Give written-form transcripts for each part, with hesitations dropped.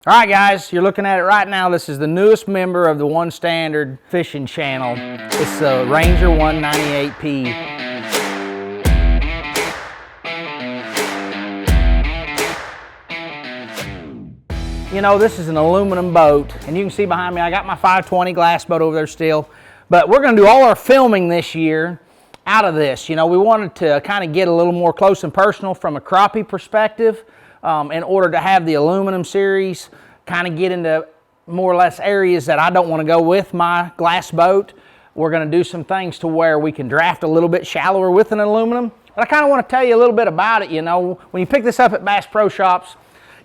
All right, guys, you're looking at it right now. This is the newest member of the One Standard fishing channel. It's the Ranger 198P. You know, this is an aluminum boat, and you can see behind me, I got my 520 glass boat over there still. But we're going to do all our filming this year out of this. You know, we wanted to kind of get a little more close and personal from a crappie perspective. In order to have the aluminum series kind of get into more or less areas that I don't want to go with my glass boat. We're going to do some things to where we can draft a little bit shallower with an aluminum. But I kind of want to tell you a little bit about it. You know, when you pick this up at Bass Pro Shops,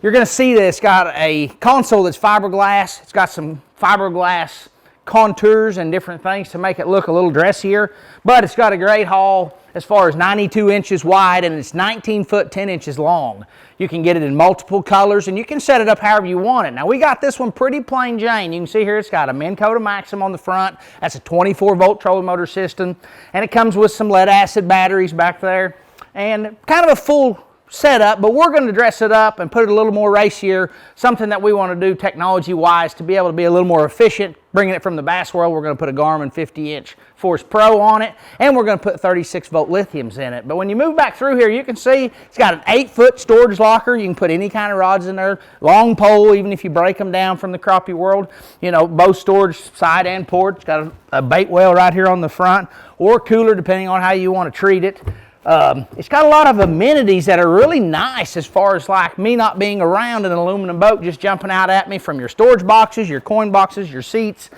you're going to see that it's got a console that's fiberglass. It's got some fiberglass contours and different things to make it look a little dressier. But it's got a great haul as far as 92 inches wide, and it's 19 foot 10 inches long. You can get it in multiple colors, and you can set it up however you want it. Now, we got this one pretty plain Jane. You can see here it's got a Minn Kota Maxim on the front. That's a 24 volt trolling motor system, and it comes with some lead acid batteries back there and kind of a full setup, but we're going to dress it up and put it a little more racier, something that we want to do technology-wise to be able to be a little more efficient. Bringing it from the bass world, we're going to put a Garmin 50-inch Force Pro on it, and we're going to put 36-volt lithiums in it. But when you move back through here, you can see it's got an 8-foot storage locker. You can put any kind of rods in there, long pole, even if you break them down from the crappie world. You know, both storage side and port. It's got a bait well right here on the front, or cooler, depending on how you want to treat it. It's got a lot of amenities that are really nice as far as like me not being around an aluminum boat just jumping out at me from your storage boxes, your coin boxes, your seats.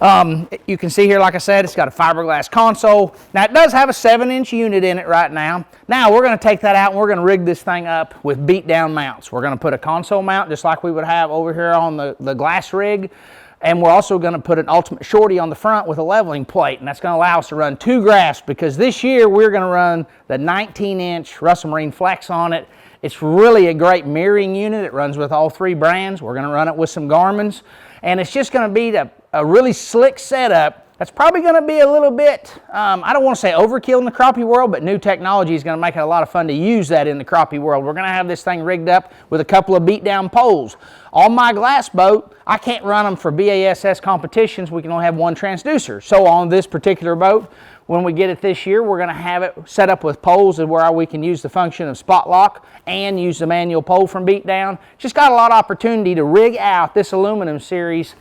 You can see here, like I said, it's got a fiberglass console. Now it does have a 7-inch unit in it right now. Now we're going to take that out and we're going to rig this thing up with beat down mounts. We're going to put a console mount just like we would have over here on the glass rig. And we're also going to put an Ultimate Shorty on the front with a leveling plate, and that's going to allow us to run 2 graphs, because this year we're going to run the 19-inch Russell Marine Flex on it. It's really a great mirroring unit. It runs with all 3 brands. We're going to run it with some Garmin's, and it's just going to be a really slick setup. That's probably going to be a little bit, I don't want to say overkill in the crappie world, but new technology is going to make it a lot of fun to use that in the crappie world. We're going to have this thing rigged up with a couple of beat down poles. On my glass boat, I can't run them for BASS competitions. We can only have 1 transducer. So on this particular boat, when we get it this year, we're going to have it set up with poles where we can use the function of spot lock and use the manual pole from beat down. Just got a lot of opportunity to rig out this aluminum series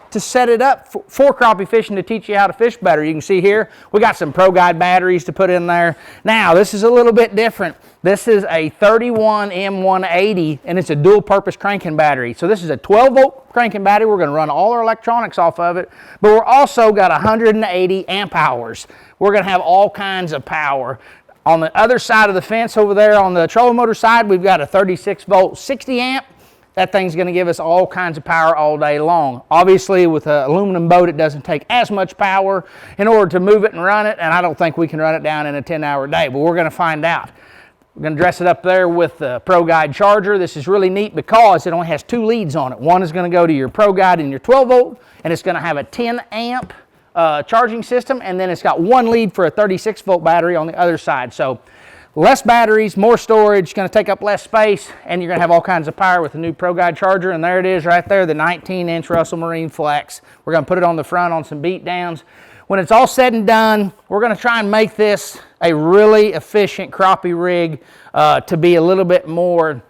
to set it up for crappie fishing, to teach you how to fish better. You can see here we got some Pro Guide batteries to put in there. Now this is a little bit different. This is a 31M180, and it's a dual purpose cranking battery. So this is a 12 volt cranking battery. We're going to run all our electronics off of it, but we're also got 180 amp hours. We're going to have all kinds of power. On the other side of the fence over there on the trolling motor side, we've got a 36 volt 60 amp. That thing's going to give us all kinds of power all day long. Obviously, with an aluminum boat, it doesn't take as much power in order to move it and run it, and I don't think we can run it down in a 10-hour day, but we're going to find out. We're going to dress it up there with the Pro Guide charger. This is really neat because it only has 2 leads on it. One is going to go to your Pro Guide and your 12 volt, and it's going to have a 10 amp charging system, and then it's got 1 lead for a 36 volt battery on the other side. So less batteries, more storage, going to take up less space, and you're going to have all kinds of power with the new Pro Guide charger. And there it is right there, the 19-inch Russell Marine Flex. We're going to put it on the front on some beat downs. When it's all said and done, we're going to try and make this a really efficient crappie rig to be a little bit more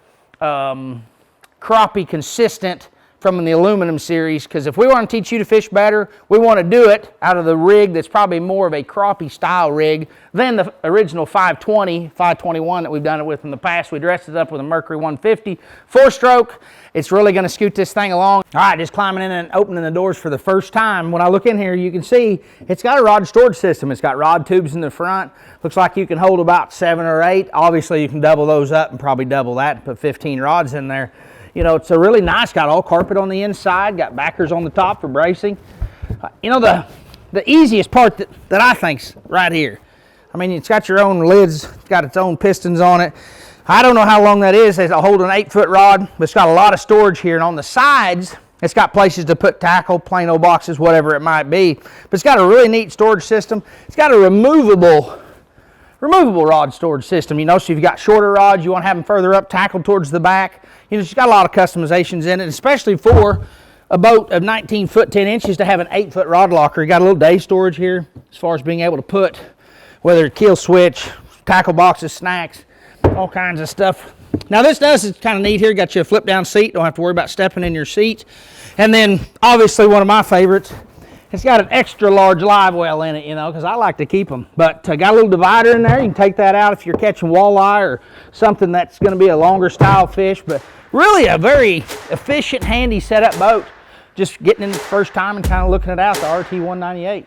crappie consistent from the aluminum series, because if we want to teach you to fish better, we want to do it out of the rig that's probably more of a crappie style rig than the original 520, 521 that we've done it with in the past. We dressed it up with a Mercury 150 4-stroke. It's really going to scoot this thing along. All right, just climbing in and opening the doors for the first time. When I look in here, you can see it's got a rod storage system. It's got rod tubes in the front. Looks like you can hold about 7 or 8. Obviously, you can double those up and probably double that and put 15 rods in there. You know, it's a really nice, got all carpet on the inside, got backers on the top for bracing. You know, the easiest part that I think's right here. I mean, it's got your own lids, it's got its own pistons on it. I don't know how long that is. It's holding an 8-foot rod, but it's got a lot of storage here. And on the sides, it's got places to put tackle, plain old boxes, whatever it might be. But it's got a really neat storage system. It's got a removable removable rod storage system, you know, so you've got shorter rods, you want to have them further up, tackled towards the back. You know, it's got a lot of customizations in it, especially for a boat of 19 foot 10 inches to have an 8 foot rod locker. You got a little day storage here as far as being able to put, whether kill switch, tackle boxes, snacks, all kinds of stuff. Now this is kind of neat here. Got you a flip down seat, don't have to worry about stepping in your seat. And then obviously one of my favorites, it's got an extra large live well in it, you know, because I like to keep them. But got a little divider in there. You can take that out if you're catching walleye or something that's going to be a longer style fish. But really a very efficient, handy setup boat. Just getting in the first time and kind of looking it out, the RT-198.